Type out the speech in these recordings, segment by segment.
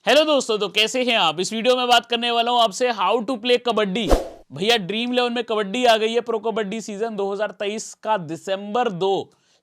Hello दोस्तों, तो कैसे हैं आप। इस वीडियो में बात करने वाला हूं आपसे हाउ टू प्ले कबड्डी। भैया ड्रीम 11 में कबड्डी आ गई है। प्रो कबड्डी सीजन 2023 का दिसंबर 2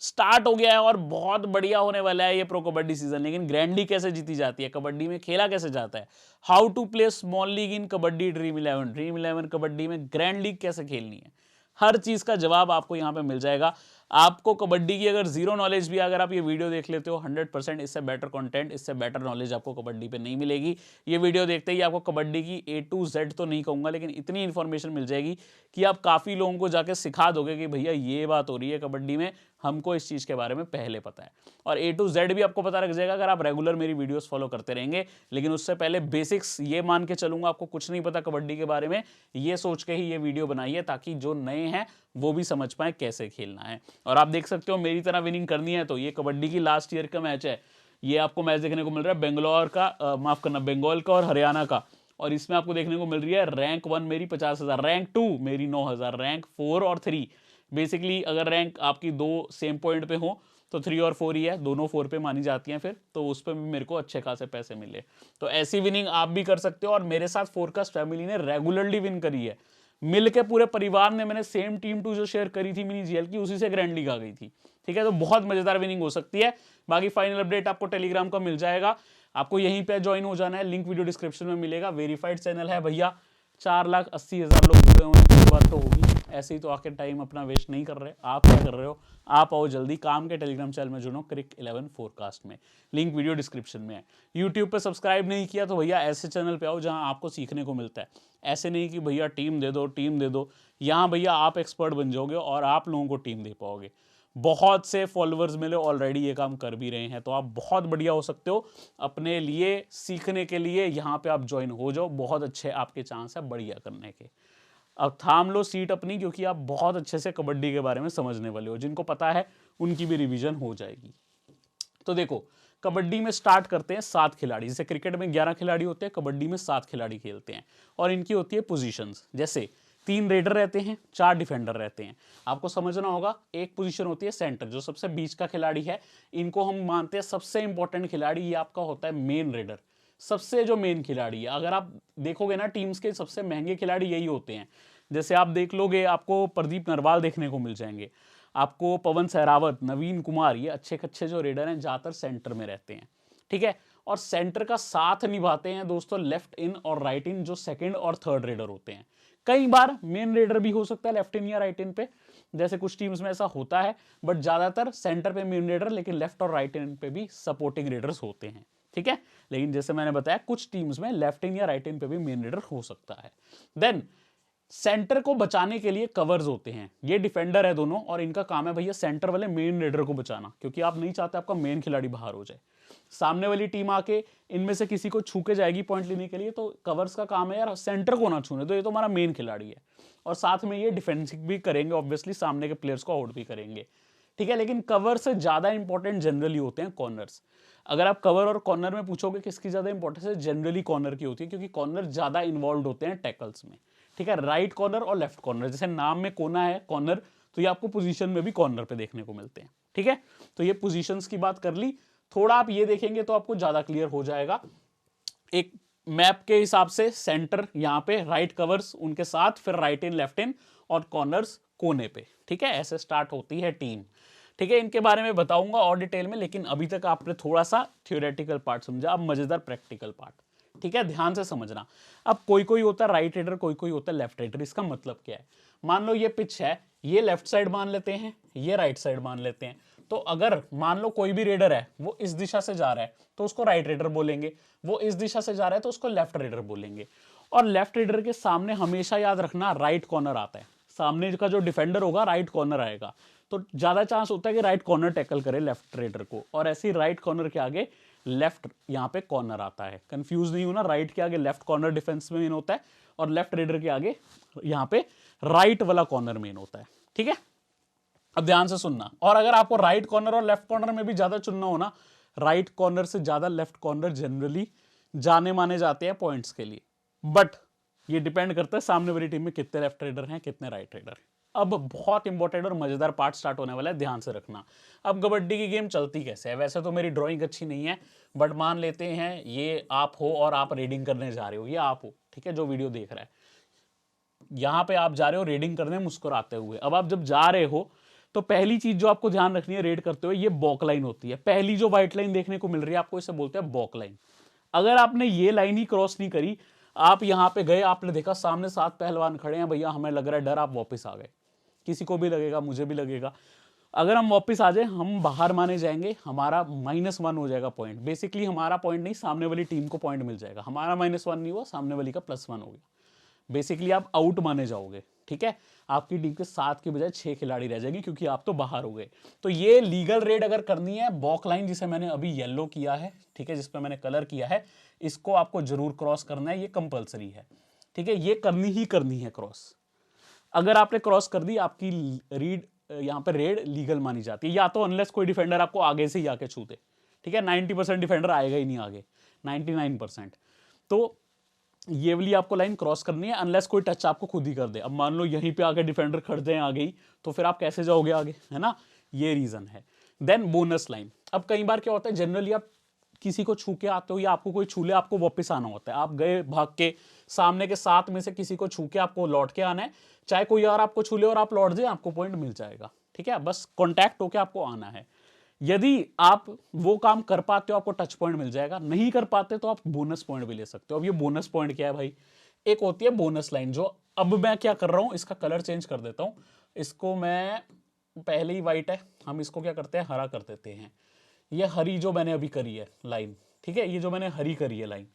स्टार्ट हो गया है और बहुत बढ़िया होने वाला है ये प्रो कबड्डी सीजन। लेकिन ग्रैंड लीग कैसे जीती जाती है, कबड्डी में खेला कैसे जाता है, how to play small league in kabaddi dream 11 kabaddi में ग्रैंड लीग कैसे खेलनी है, हर चीज का जवाब आपको यहाँ पे मिल जाएगा। आपको कबड्डी की अगर जीरो नॉलेज भी अगर आप ये वीडियो देख लेते हो, 100% इससे बेटर कंटेंट, इससे बेटर नॉलेज आपको कबड्डी पे नहीं मिलेगी। ये वीडियो देखते ही आपको कबड्डी की A to Z तो नहीं कहूँगा, लेकिन इतनी इन्फॉर्मेशन मिल जाएगी कि आप काफ़ी लोगों को जाके सिखा दोगे कि भैया ये बात हो रही है कबड्डी में, हमको इस चीज़ के बारे में पहले पता है। और A to Z भी आपको पता लग जाएगा अगर आप रेगुलर मेरी वीडियोस फॉलो करते रहेंगे। लेकिन उससे पहले बेसिक्स ये मान के चलूंगा, आपको कुछ नहीं पता कबड्डी के बारे में, ये सोच के ही ये वीडियो बनाई है ताकि जो नए हैं वो भी समझ पाए कैसे खेलना है। और आप देख सकते हो मेरी तरह विनिंग करनी है तो ये कबड्डी की लास्ट ईयर का मैच है। ये आपको मैच देखने को मिल रहा है बेंगलोर का, माफ करना, बंगाल का और हरियाणा का। और इसमें आपको देखने को मिल रही है रैंक 1 मेरी 50,000, रैंक 2 मेरी 9,000, रैंक 4 और 3 बेसिकली अगर रैंक आपकी दो सेम पॉइंट पे हो तो 3 और 4 ही है, दोनों 4 पे मानी जाती हैं फिर, तो उस पर भी मेरे को अच्छे खासे पैसे मिले। तो ऐसी विनिंग आप भी कर सकते हो। और मेरे साथ फोरकास्ट फैमिली ने रेगुलरली विन करी है, मिल के पूरे परिवार ने। मैंने सेम टीम 2 जो शेयर करी थी मिनी जीएल की, उसी से ग्रैंड लीग आ गई थी। ठीक है, तो बहुत मजेदार विनिंग हो सकती है। बाकी फाइनल अपडेट आपको टेलीग्राम का मिल जाएगा, आपको यहीं पे ज्वाइन हो जाना है, लिंक वीडियो डिस्क्रिप्शन में मिलेगा। वेरीफाइड चैनल है भैया, 4,80,000 लोग जुड़े हुए हैं, कोई बात तो होगी। ऐसे ही तो आके टाइम अपना वेस्ट नहीं कर रहे, आप क्या कर रहे हो, आप आओ जल्दी काम के टेलीग्राम चैनल में जुड़ो, क्रिक 11 फोरकास्ट में, लिंक वीडियो डिस्क्रिप्शन में है। यूट्यूब पे सब्सक्राइब नहीं किया तो भैया ऐसे चैनल पे आओ जहां आपको सीखने को मिलता है। ऐसे नहीं कि भैया टीम दे दो टीम दे दो, यहाँ भैया आप एक्सपर्ट बन जाओगे और आप लोगों को टीम दे पाओगे। बहुत से फॉलोअर्स मिले, ऑलरेडी ये काम कर भी रहे हैं, तो आप बहुत बढ़िया हो सकते हो। अपने लिए सीखने के लिए यहाँ पे आप ज्वाइन हो जाओ, बहुत अच्छे आपके चांस है बढ़िया करने के। अब थाम लो सीट अपनी, क्योंकि आप बहुत अच्छे से कबड्डी के बारे में समझने वाले हो। जिनको पता है उनकी भी रिवीजन हो जाएगी। तो देखो, कबड्डी में स्टार्ट करते हैं 7 खिलाड़ी। जैसे क्रिकेट में 11 खिलाड़ी होते हैं, कबड्डी में 7 खिलाड़ी खेलते हैं। और इनकी होती है पोजीशंस, जैसे 3 रेडर रहते हैं, 4 डिफेंडर रहते हैं। आपको समझना होगा, एक पोजीशन होती है सेंटर, जो सबसे बीच का खिलाड़ी है। इनको हम मानते हैं सबसे इंपॉर्टेंट खिलाड़ी, ये आपका होता है मेन रेडर, सबसे जो मेन खिलाड़ी है। अगर आप देखोगे ना, टीम्स के सबसे महंगे खिलाड़ी यही होते हैं। जैसे आप देख लोगे, आपको प्रदीप नरवाल देखने को मिल जाएंगे, आपको पवन सहरावत, नवीन कुमार, ये अच्छे अच्छे जो रेडर हैं ज़्यादातर सेंटर में रहते हैं। ठीक है, और सेंटर का साथ निभाते हैं दोस्तों लेफ्ट इन और राइट इन, जो सेकंड और थर्ड रेडर होते हैं। कई बार मेन रेडर भी हो सकता है लेफ्ट इन या राइट इन पे, जैसे कुछ टीम्स में ऐसा होता है, बट ज़्यादातर सेंटर पे मेन रेडर, लेकिन लेफ्ट और राइट इन पे भी सपोर्टिंग रेडर्स होते हैं। ठीक है, लेकिन जैसे मैंने बताया कुछ टीम्स में लेफ्ट इन या राइट इन पे भी मेन रेडर हो सकता है। देन सेंटर को बचाने के लिए कवर्स होते हैं, ये डिफेंडर है दोनों, और इनका काम है भैया सेंटर वाले मेन रेडर को बचाना, क्योंकि आप नहीं चाहते आपका मेन खिलाड़ी बाहर हो जाए। सामने वाली टीम आके इनमें से किसी को छू के जाएगी पॉइंट लेने के लिए, तो कवर्स का काम है यार सेंटर को ना छूने, तो ये तो हमारा मेन खिलाड़ी है। और साथ में ये डिफेंसिव भी करेंगे, ऑब्वियसली सामने के प्लेयर्स को आउट भी करेंगे। ठीक है, लेकिन कवर से ज्यादा इंपॉर्टेंट जनरली होते हैं कॉर्नर्स। अगर आप कवर और कॉर्नर में पूछोगे किसकी ज्यादा इंपॉर्टेंस है, जनरली कॉर्नर की होती है, क्योंकि कॉर्नर ज्यादा इन्वॉल्व होते हैं टैकल्स में। ठीक है, राइट कॉर्नर और लेफ्ट कॉर्नर, जैसे नाम में कोना है कॉर्नर, तो ये आपको पोजीशन में भी कॉर्नर पे देखने को मिलते हैं। ठीक है, तो ये पोजीशंस की बात कर ली। थोड़ा आप ये देखेंगे तो आपको ज्यादा क्लियर हो जाएगा। एक मैप के हिसाब से सेंटर यहाँ पे, राइट कवर्स उनके साथ, फिर राइट इन लेफ्ट इन, और कॉर्नर्स कोने पे। ठीक है, ऐसे स्टार्ट होती है टीम। ठीक है, इनके बारे में बताऊंगा और डिटेल में, लेकिन अभी तक आपने थोड़ा सा थ्योरेटिकल पार्ट समझा, अब मजेदार प्रैक्टिकल पार्ट। ठीक है, ध्यान से समझना। अब कोई कोई होता है राइट रेडर, कोई कोई होता है लेफ्ट रेडर। इसका मतलब क्या है, मान लो ये पिच है, ये लेफ्ट साइड मान लेते हैं, ये राइट साइड मान लेते हैं। तो अगर मान लो कोई भी रेडर है वो इस दिशा से जा रहा है तो उसको राइट रेडर बोलेंगे, वो इस दिशा से जा रहा है तो उसको लेफ्ट रेडर बोलेंगे। और लेफ्ट रेडर के सामने हमेशा याद रखना राइट कॉर्नर आता है, सामने का जो डिफेंडर होगा राइट कॉर्नर आएगा, तो ज्यादा चांस होता है कि राइट कॉर्नर टैकल करे लेफ्ट रेडर को, और ऐसे ही राइट कॉर्नर के आगे लेफ्ट यहाँ पे कॉर्नर आता है। कंफ्यूज नहीं होना, राइट के आगे लेफ्ट कॉर्नर डिफेंस में मेन होता है, और लेफ्ट रेडर के आगे यहाँ पे राइट वाला कॉर्नर मेन होता है। ठीक है, अब ध्यान से सुनना। और अगर आपको राइट कॉर्नर और लेफ्ट कॉर्नर में भी ज्यादा चुनना हो ना, राइट कॉर्नर से ज्यादा लेफ्ट कॉर्नर जनरली जाने माने जाते हैं पॉइंट्स के लिए, बट ये डिपेंड करता है सामने वाली टीम में कितने लेफ्ट रेडर हैं कितने राइट रेडर हैं। अब बहुत इंपॉर्टेंट और मजेदार पार्ट स्टार्ट होने वाला है, ध्यान से रखना। अब कबड्डी की गेम चलती कैसे है? वैसे तो मेरी ड्राइंग अच्छी नहीं है, बट मान लेते हैं ये आप हो और आप रेडिंग करने जा रहे हो, ये आप हो, ठीक है, जो वीडियो देख रहा है। यहां पे आप जा रहे हो रेडिंग करने मुस्कुराते हुए। अब आप जब जा रहे हो तो पहली चीज जो आपको ध्यान रखनी है रेड करते हुए, ये बॉक लाइन होती है। पहली जो व्हाइट लाइन देखने को मिल रही है आपको, इसे बोलते हैं बॉक लाइन। अगर आपने ये लाइन ही क्रॉस नहीं करी, आप यहां पे गए, आपने देखा सामने 7 पहलवान खड़े हैं, भैया हमें लग रहा है डर, आप वापस आ गए। किसी को भी लगेगा, मुझे भी लगेगा। अगर हम वापस आ जाए, हम बाहर माने जाएंगे, हमारा -1 हो जाएगा पॉइंट। बेसिकली हमारा पॉइंट नहीं, सामने वाली टीम को पॉइंट मिल जाएगा। हमारा -1 नहीं हुआ, सामने वाली का +1 हो गया। बेसिकली आप आउट माने जाओगे, ठीक है। आपकी टीम के 7 के बजाय 6 खिलाड़ी रह जाएंगे क्योंकि आप तो बाहर हो गए। तो ये लीगल रेड अगर करनी है, बॉक लाइन जिसे मैंने अभी येलो किया है, ठीक है, जिस पर मैंने कलर किया है, इसको आपको जरूर क्रॉस करना है, ये कंपलसरी है, ठीक है, ये करनी ही करनी है क्रॉस। अगर आपने क्रॉस कर दी, आपकी रीड यहां पर रेड लीगल मानी जाती है, या तो अनलेस कोई डिफेंडर आपको आगे से ही आके छू दे, ठीक है। 90% डिफेंडर आएगा ही नहीं आगे, 99%। तो ये वाली आपको लाइन क्रॉस करनी है, अनलेस कोई टच आपको खुद ही कर दे। अब मान लो यहीं पे आगे डिफेंडर खड़े हैं आगे ही, तो फिर आप कैसे जाओगे आगे, है ना, ये रीजन है। Then bonus line. अब कई बार क्या होता है, जनरली आप किसी को छू के आते हो या आपको कोई छू ले, आपको वापस आना होता है। आप गए भाग के, सामने के 7 में से किसी को छू के आपको लौट के आना है, चाहे कोई और आपको छू ले और आप लौट जाए, आपको पॉइंट मिल जाएगा, ठीक है। बस कॉन्टैक्ट होके आपको आना है। यदि आप वो काम कर पाते हो, आपको टच पॉइंट मिल जाएगा। नहीं कर पाते तो आप बोनस पॉइंट भी ले सकते हो। अब ये बोनस पॉइंट क्या है भाई? एक होती है बोनस लाइन, जो अब मैं क्या कर रहा हूं, इसका कलर चेंज कर देता हूं। इसको मैं, पहले ही व्हाइट है, हम इसको क्या करते हैं, हरा कर देते हैं। ये हरी जो मैंने अभी करी है लाइन, ठीक है, ये जो मैंने हरी करी है लाइन,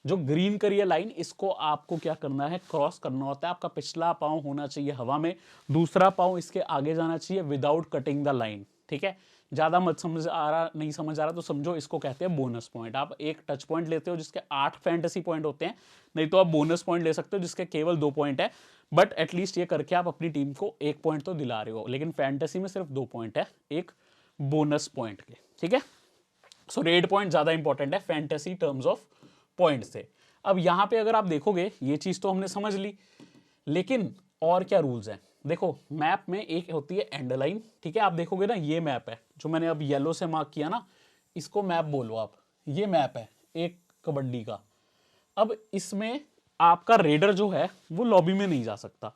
जो ग्रीन करी है लाइन, इसको आपको क्या करना है, क्रॉस करना होता है। आपका पिछला पांव होना चाहिए हवा में, दूसरा पांव इसके आगे जाना चाहिए विदाउट कटिंग द लाइन, ठीक है। ज्यादा मत समझ आ रहा, नहीं समझ आ रहा तो समझो, इसको कहते हैं बोनस पॉइंट। आप एक टच पॉइंट लेते हो जिसके 8 फैंटेसी पॉइंट होते हैं, नहीं तो आप बोनस पॉइंट ले सकते हो जिसके केवल 2 पॉइंट है। बट एटलीस्ट ये करके आप अपनी टीम को 1 पॉइंट तो दिला रहे हो। लेकिन फैंटेसी में सिर्फ 2 पॉइंट है एक बोनस पॉइंट के, ठीक है। सो रेड पॉइंट ज्यादा इंपॉर्टेंट है फैंटेसी टर्म्स ऑफ पॉइंट से। अब यहां पे अगर आप देखोगे, ये चीज तो हमने समझ ली, लेकिन और क्या रूल्स हैं? देखो, मैप में एक होती है एंड लाइन, ठीक है। आप देखोगे ना, ये मैप है जो मैंने अब येलो से मार्क किया ना, इसको मैप बोलो आप। ये मैप है एक कबड्डी का। अब इसमें आपका रेडर जो है वो लॉबी में नहीं जा सकता।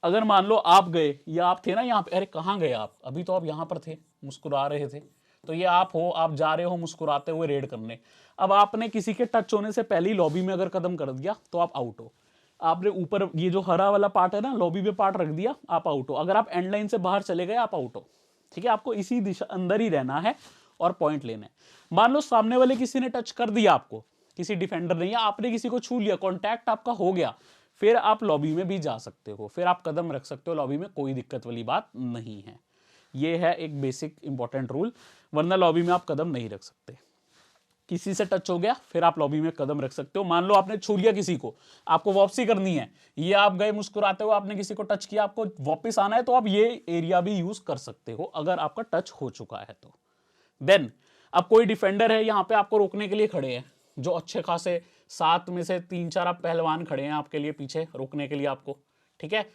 अगर मान लो आप गए, या आप थे ना यहाँ पे, अरे कहाँ गए आप, अभी तो आप यहाँ पर थे, मुस्कुरा रहे थे, तो ये आप हो, आप जा रहे हो मुस्कुराते हुए रेड करने। अब आपने किसी के टच होने से पहले ही लॉबी में अगर कदम कर दिया तो आप आउट हो। आपने ऊपर ये जो हरा वाला पार्ट है ना, लॉबी में पार्ट रख दिया, आप आउट हो। अगर आप एंड लाइन से बाहर चले गए, आप आउट हो, ठीक है। आपको इसी दिशा अंदर ही रहना है और पॉइंट लेना है। मान लो सामने वाले किसी ने टच कर दिया आपको, किसी डिफेंडर ने, या आपने किसी को छू लिया, कॉन्टैक्ट आपका हो गया, फिर आप लॉबी में भी जा सकते हो, फिर आप कदम रख सकते हो लॉबी में, कोई दिक्कत वाली बात नहीं है। ये है एक बेसिक इंपॉर्टेंट रूल, वरना लॉबी में आप कदम नहीं रख सकते। किसी से टच हो गया, फिर आप लॉबी में कदम रख सकते हो। मान लो आपने छू लिया किसी को, आपको वापसी करनी है, ये आप गए मुस्कुराते हुए, आपने किसी को टच किया, आपको वापस आना है, तो आप ये एरिया भी यूज कर सकते हो अगर आपका टच हो चुका है तो। देन अब कोई डिफेंडर है यहाँ पे आपको रोकने के लिए खड़े हैं, जो अच्छे खासे 7 में से 3-4 आप पहलवान खड़े हैं आपके लिए पीछे रोकने के लिए आपको, ठीक है।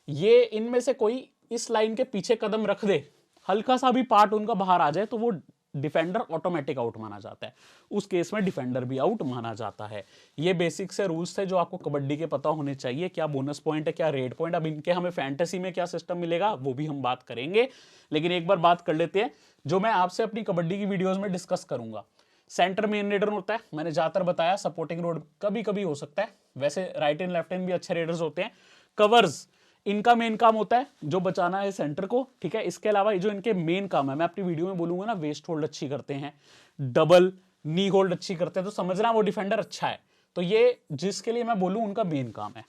ये इनमें से कोई इस लाइन के पीछे कदम रख दे, हल्का सा भी पार्ट उनका बाहर आ जाए, तो वो डिफेंडर ऑटोमेटिक आउट माना जाता है। उस केस में डिफेंडर भी आउट माना जाता है। ये बेसिक से रूल्स थे जो आपको कबड्डी के पता होने चाहिए। क्या बोनस पॉइंट है, क्या रेड पॉइंट, अब इनके हमें फैंटेसी में क्या सिस्टम मिलेगा वो भी हम बात करेंगे, लेकिन एक बार बात कर लेते हैं जो मैं आपसे अपनी कबड्डी की वीडियोस में डिस्कस करूंगा। सेंटर मेन रेडर होता है, मैंने ज्यादातर बताया, सपोर्टिंग रोड कभी कभी हो सकता है, वैसे राइट एंड लेफ्ट एंड भी अच्छे रेडर्स होते हैं। कवर्स, इनका मेन काम होता है जो बचाना है सेंटर को, ठीक है। इसके अलावा जो इनके मेन काम है, मैं अपनी वीडियो में बोलूंगा ना, वेस्ट होल्ड अच्छी करते हैं, डबल नी होल्ड अच्छी करते हैं, तो समझना वो डिफेंडर अच्छा है। तो ये जिसके लिए मैं बोलूं उनका मेन काम है।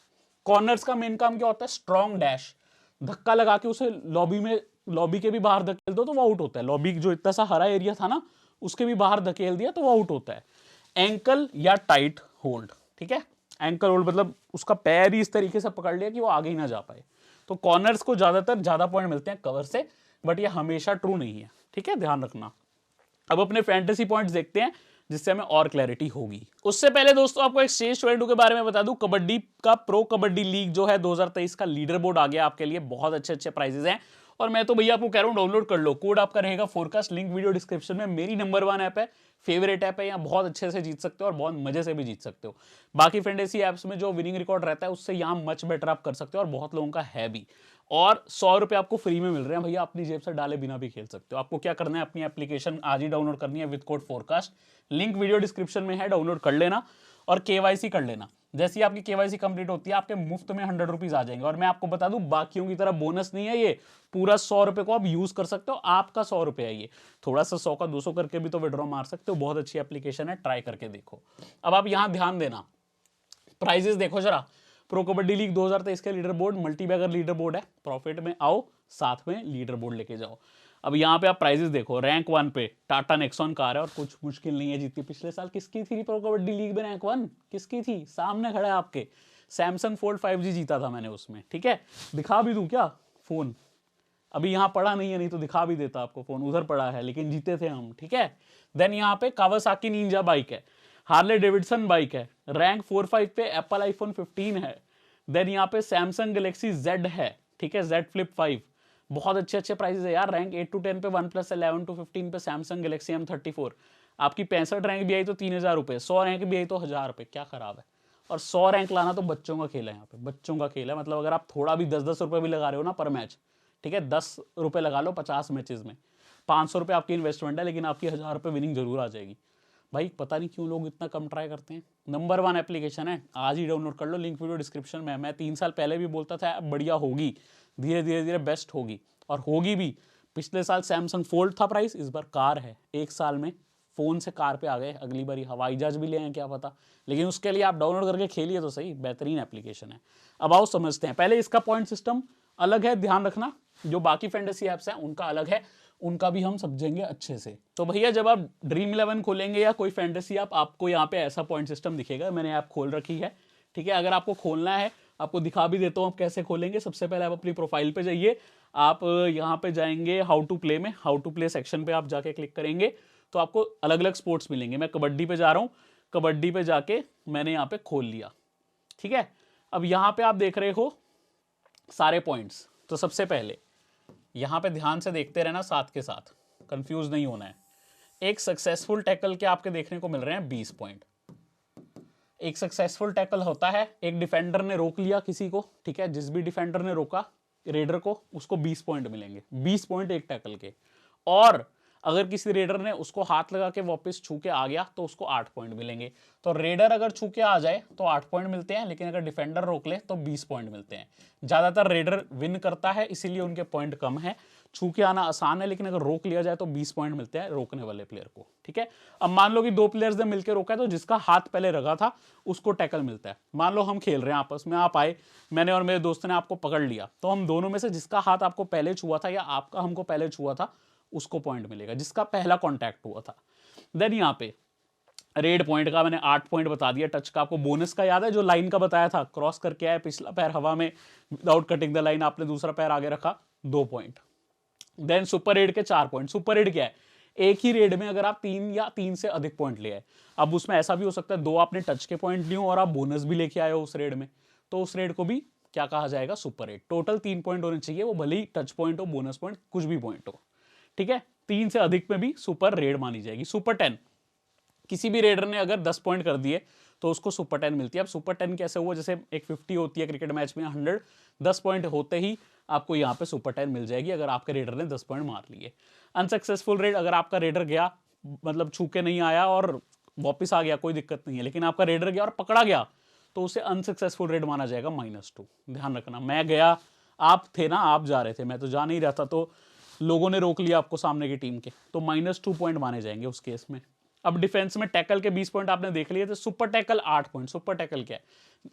कॉर्नर्स का मेन काम क्या होता है, स्ट्रॉन्ग डैश, धक्का लगा के उसे लॉबी में, लॉबी के भी बाहर धकेल दो तो वो आउट होता है। लॉबी जो इतना सा हरा एरिया था ना, उसके भी बाहर धकेल दिया तो वो आउट होता है। एंकल या टाइट होल्ड, ठीक है। एंकल होल्ड मतलब उसका पैर ही इस तरीके से पकड़ लिया कि वो आगे ही ना जा पाए। तो कॉर्नर्स को ज्यादातर ज्यादा पॉइंट मिलते हैं कवर से, बट ये हमेशा ट्रू नहीं है, ठीक है, ध्यान रखना। अब अपने फैंटेसी पॉइंट्स देखते हैं। जिससे हमें और क्लैरिटी होगी। उससे पहले दोस्तों आपको एक्सचेंज 22 के बारे में बता दूं, कबड्डी का प्रो कबड्डी लीग जो है 2023 का लीडर बोर्ड आ गया आपके लिए, बहुत अच्छे अच्छे प्राइजेस हैं और मैं तो भैया आपको कह रहा हूं डाउनलोड कर लो। कोड आपका रहेगा फोरकास्ट, लिंक वीडियो डिस्क्रिप्शन में। मेरी नंबर 1 ऐप है, फेवरेट ऐप है, यहाँ बहुत अच्छे से जीत सकते हो और बहुत मजे से भी जीत सकते हो। बाकी फैंटेसी ऐप्स में जो विनिंग रिकॉर्ड रहता है उससे यहाँ मच बेटर आप कर सकते हो और बहुत लोगों का है भी। और 100 रुपए आपको फ्री में मिल रहे हैं भैया, अपनी जेब से डाले बिना भी खेल सकते हो। आपको क्या करना है, अपनी एप्लीकेशन आज ही डाउनलोड करनी है with code forecast, link video description में है, डाउनलोड कर लेना और केवाईसी कर लेना। जैसे ही आपकी केवाईसी कंप्लीट होती है आपके मुफ्त में 100 रुपीज आ जाएंगे। और मैं आपको बता दूं बाकियों की तरह बोनस नहीं है, ये पूरा 100 रुपए को आप यूज कर सकते हो, आपका 100 रुपए है ये। थोड़ा सा 100 का 200 करके भी तो विड्रॉ मार सकते हो। बहुत अच्छी एप्लीकेशन है, ट्राई करके देखो। अब आप यहां ध्यान देना, प्राइजेस देखो जरा। प्रो कबड्डी लीग 2023 का leader board multi bagger leader board है, प्रॉफिट में आओ साथ में लीडर बोर्ड लेके जाओ। अब यहाँ पे आप प्राइजेस देखो, रैंक 1 पे टाटा नेक्सॉन कार है और कुछ मुश्किल नहीं है जीतती। पिछले साल किसकी थी प्रो कबड्डी लीग में रैंक 1? किसकी थी? सामने खड़ा है आपके, सैमसंग फोल्ड 5G जीता था मैंने उसमें। ठीक है, दिखा भी दूं क्या फोन? अभी यहाँ पड़ा नहीं है, नहीं तो दिखा भी देता आपको, फोन उधर पड़ा है लेकिन जीते थे हम। ठीक है, देन यहाँ पे कावासाकी निंजा बाइक है, हार्ले डेविडसन बाइक है, रैंक 4-5 पे एप्पल आईफोन 15 है। देन यहाँ पे सैमसंग गैलेक्सी Z है, ठीक है, Z Flip 5। बहुत अच्छे अच्छे प्राइसेस है यार, रैंक 8 to 10 पे, OnePlus 11 to 15 पे सैमसंग गैलेक्सी M34। आपकी 65 रैंक भी आई तो 3000 रुपये, 100 रैंक भी आई तो 1000 रुपये, क्या खराब है। और 100 रैंक लाना तो बच्चों का खेल है, यहाँ पे बच्चों का खेल है। मतलब अगर आप थोड़ा भी 10-10 रुपये भी लगा रहे हो ना पर मैच, ठीक है, 10 रुपये लगा लो 50 मैचेस में, 500 रुपये आपकी इन्वेस्टमेंट है, लेकिन आपकी 1000 रुपये विनिंग जरूर आ जाएगी। भाई पता नहीं क्यों लोग इतना कम ट्राई करते हैं। नंबर 1 एप्लीकेशन है, आज ही डाउनलोड कर लो, लिंक वीडियो डिस्क्रिप्शन में। मैं 3 साल पहले भी बोलता था बढ़िया होगी, धीरे धीरे धीरे बेस्ट होगी और होगी भी। पिछले साल सैमसंग फोल्ड था प्राइस, इस बार कार है। एक साल में फोन से कार पे आ गए, अगली बार हवाई जहाज भी ले आए क्या पता, लेकिन उसके लिए आप डाउनलोड करके खेलिए तो सही, बेहतरीन एप्लीकेशन है। अब आओ समझते हैं, पहले इसका पॉइंट सिस्टम अलग है, ध्यान रखना। जो बाकी फैंटेसी ऐप्स हैं उनका अलग है, उनका भी हम समझेंगे अच्छे से। तो भैया जब आप ड्रीम 11 खोलेंगे या कोई फैंटेसी ऐप, आपको यहाँ पे ऐसा पॉइंट सिस्टम दिखेगा। मैंने ऐप खोल रखी है, ठीक है। अगर आपको खोलना है, आपको दिखा भी देता हूँ आप कैसे खोलेंगे। सबसे पहले आप अपनी प्रोफाइल पे जाइए, आप यहाँ पे जाएंगे हाउ टू प्ले में, हाउ टू प्ले सेक्शन पे आप जाके क्लिक करेंगे तो आपको अलग अलग स्पोर्ट्स मिलेंगे। मैं कबड्डी पे जा रहा हूँ, कबड्डी पे जाके मैंने यहाँ पे खोल लिया, ठीक है। अब यहाँ पे आप देख रहे हो सारे पॉइंट्स। तो सबसे पहले यहाँ पे ध्यान से देखते रहना, साथ के साथ कंफ्यूज नहीं होना है। एक सक्सेसफुल टैकल के आपके देखने को मिल रहे हैं 20 पॉइंट। एक सक्सेसफुल टैकल होता है, एक डिफेंडर ने रोक लिया किसी को, ठीक है, जिस भी डिफेंडर ने रोका रेडर को, उसको 20 पॉइंट मिलेंगे, 20 पॉइंट एक टैकल के। और अगर किसी रेडर ने उसको हाथ लगा के वापस छू के आ गया तो उसको 8 पॉइंट मिलेंगे। तो रेडर अगर छू के आ जाए तो 8 पॉइंट मिलते हैं, लेकिन अगर डिफेंडर रोक ले तो 20 पॉइंट मिलते हैं। ज्यादातर रेडर विन करता है, इसीलिए उनके पॉइंट कम है। छू के आना आसान है, लेकिन अगर रोक लिया जाए तो 20 पॉइंट मिलते हैं रोकने वाले प्लेयर को, ठीक है। अब मान लो कि 2 प्लेयर्स ने मिलकर रोका है, तो जिसका हाथ पहले लगा था उसको टैकल मिलता है। मान लो हम खेल रहे हैं आपस में, आप आए, मैंने और मेरे दोस्त ने आपको पकड़ लिया, तो हम दोनों में से जिसका हाथ आपको पहले छुआ था या आपका हमको पहले छुआ था उसको पॉइंट मिलेगा, जिसका पहला कॉन्टैक्ट हुआ था। देन यहाँ पे रेड पॉइंट का मैंने 8 पॉइंट बता दिया। टच का आपको बोनस का याद है, जो लाइन का बताया था, क्रॉस करके आया, पिछला पैर हवा में विदाउट कटिंग द लाइन, आपने दूसरा पैर आगे रखा, 2 पॉइंट। देन सुपर रेड के 4 पॉइंट। सुपर रेड क्या है? एक ही रेड में अगर आप 3 या 3 से अधिक पॉइंट ले आए। अब उसमें ऐसा भी हो सकता है 2 आपने टच के पॉइंट लिए और आप बोनस भी लेके आए हो उस रेड में, तो उस रेड को भी क्या कहा जाएगा? Super red. टोटल 3 पॉइंट होने चाहिए, वो भले ही टच पॉइंट हो, बोनस पॉइंट, कुछ भी पॉइंट हो, ठीक है। 3 से अधिक में भी सुपर रेड मानी जाएगी। सुपर 10, किसी भी रेडर ने अगर 10 पॉइंट कर दिए तो उसको सुपर 10 मिलती है। अब सुपर 10 कैसे हुआ? जैसे एक 50 होती है क्रिकेट मैच में 100, 10 पॉइंट होते ही आपको यहाँ पे सुपर 10 मिल जाएगी अगर आपके रेडर ने 10 पॉइंट मार लिए। अनसक्सेसफुल रेड, अगर आपका रेडर गया, मतलब छू के नहीं आया और वापिस आ गया, कोई दिक्कत नहीं है, लेकिन आपका रेडर गया और पकड़ा गया तो उसे अनसक्सेसफुल रेड माना जाएगा, -2। ध्यान रखना, मैं गया, आप थे ना, आप जा रहे थे, मैं तो जा नहीं रहा था, तो लोगों ने रोक लिया आपको सामने की टीम के, तो -2 पॉइंट माने जाएंगे उस केस में। अब डिफेंस में टैकल के 20 पॉइंट आपने देख लिए थे। Super tackle 8 point. Super tackle क्या है?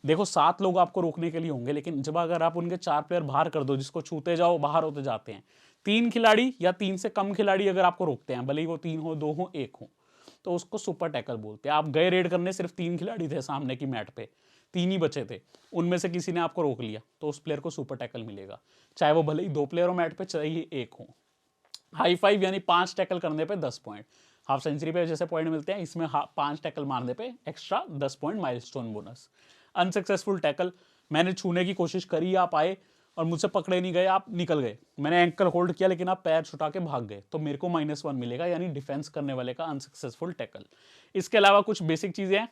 देखो 7 लोग आपको रोकने के लिए होंगे, लेकिन जब अगर आप उनके 4 प्लेयर बाहर कर दो, जिसको छूते जाओ बाहर होते जाते हैं, 3 खिलाड़ी या 3 से कम खिलाड़ी अगर आपको रोकते हैं, भले ही वो 3 हो, 2 हो, 1 हो, तो उसको सुपर टैकल बोलते हैं। आप गए रेड करने, सिर्फ 3 खिलाड़ी थे सामने की मैट पे, 3 ही बचे थे, उनमें से किसी ने आपको रोक लिया तो उस प्लेयर को सुपर टैकल मिलेगा, चाहे वो भले ही 2 प्लेयर हो मैट पे, चाहे 1 हो। हाई 5 यानी 5 टैकल करने पे 10 पॉइंट। हाफ सेंचुरी पे जैसे पॉइंट मिलते हैं, इसमें 5 टैकल मारने पे extra 10 point milestone bonus. Unsuccessful tackle, मैंने छूने की कोशिश करी, आप आए और मुझसे पकड़े नहीं गए, आप निकल गए, मैंने एंकल होल्ड किया लेकिन आप पैर छुटा के भाग गए, तो मेरे को -1 मिलेगा, यानी डिफेंस करने वाले का अनसक्सेसफुल टैकल। इसके अलावा कुछ बेसिक चीजें हैं,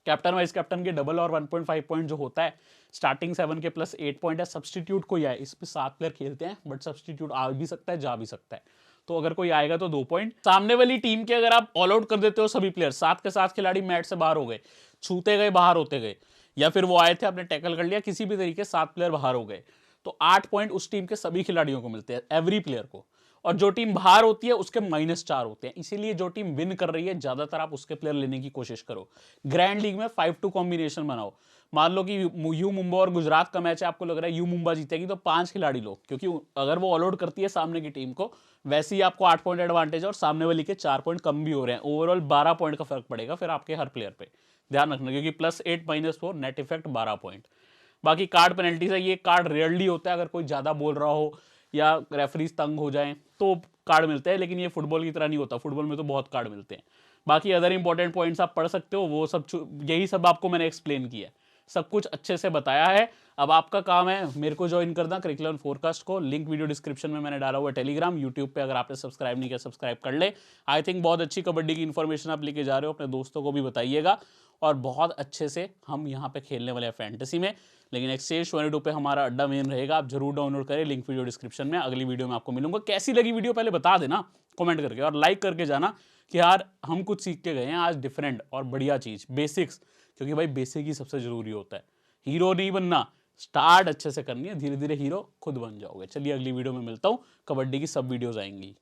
कैप्टन वाइस कैप्टन के डबल और 1.5 पॉइंट जो होता है, स्टार्टिंग 7 के प्लस 8 पॉइंट है। सब्सटीट्यूट कोई आए, इस पे 7 प्लेयर खेलते हैं, बट सब्सटीट्यूट आ भी सकता है, जा भी सकता है, तो अगर कोई आएगा तो 2 पॉइंट। सामने वाली टीम के अगर आप ऑल आउट कर देते हो सभी प्लेयर, 7 के 7 खिलाड़ी मैच से बाहर हो गए, छूते गए, बाहर होते गए, या फिर वो आए थे आपने टैकल कर लिया, किसी भी तरीके 7 प्लेयर बाहर हो गए, तो 8 पॉइंट उस टीम के सभी खिलाड़ियों को मिलते हैं, एवरी प्लेयर को। और जो टीम बाहर होती है उसके -4 होते हैं, इसीलिए जो टीम विन कर रही है ज्यादातर आप उसके प्लेयर लेने की कोशिश करो। ग्रैंड लीग में 5-2 कॉम्बिनेशन बनाओ। मान लो कि यू मुंबा और गुजरात का मैच है, आपको लग रहा है यू मुंबा जीतेगी, तो 5 खिलाड़ी लो, क्योंकि अगर वो ऑल आउट करती है सामने की टीम को, वैसे ही आपको 8 पॉइंट एडवांटेज है और सामने वाली के 4 पॉइंट कम भी हो रहे हैं, ओवरऑल 12 पॉइंट का फर्क पड़ेगा फिर आपके हर प्लेयर पे, ध्यान रखना, क्योंकि +8 -4 नेट इफेक्ट 12 पॉइंट। बाकी कार्ड पेनल्टी है, ये कार्ड रेयरली होता है, अगर कोई ज्यादा बोल रहा हो या रेफरीज तंग हो जाए तो कार्ड मिलते हैं, लेकिन ये फुटबॉल की तरह नहीं होता, फुटबॉल में तो बहुत कार्ड मिलते हैं। बाकी अदर इंपॉर्टेंट पॉइंट्स आप पढ़ सकते हो, वो सब यही सब आपको मैंने एक्सप्लेन किया है, सब कुछ अच्छे से बताया है। अब आपका काम है मेरे को ज्वाइन करना करिकुलम फोरकास्ट को, लिंक वीडियो डिस्क्रिप्शन में मैंने डाला हुआ है। टेलीग्राम, यूट्यूब पे अगर आपने सब्सक्राइब नहीं किया सब्सक्राइब कर ले। आई थिंक बहुत अच्छी कबड्डी की इन्फॉर्मेशन आप लेके जा रहे हो, अपने दोस्तों को भी बताइएगा, और बहुत अच्छे से हम यहाँ पे खेलने वाले हैं फैंटेसी में। लेकिन एक्सचेंज 22 पे हमारा अड्डा मेन रहेगा, आप जरूर डाउनलोड करें, लिंक वीडियो डिस्क्रिप्शन में। अगली वीडियो में आपको मिलूंगा। कैसी लगी वीडियो पहले बता देना कमेंट करके, और लाइक करके जाना कि यार हम कुछ सीख के गए हैं आज, डिफरेंट और बढ़िया चीज, बेसिक्स, क्योंकि भाई बेसिक ही सबसे जरूरी होता है। हीरो नहीं बनना, स्टार्ट अच्छे से करनी है, धीरे धीरे हीरो खुद बन जाओगे। चलिए अगली वीडियो में मिलता हूँ, कबड्डी की सब वीडियोज आएंगी।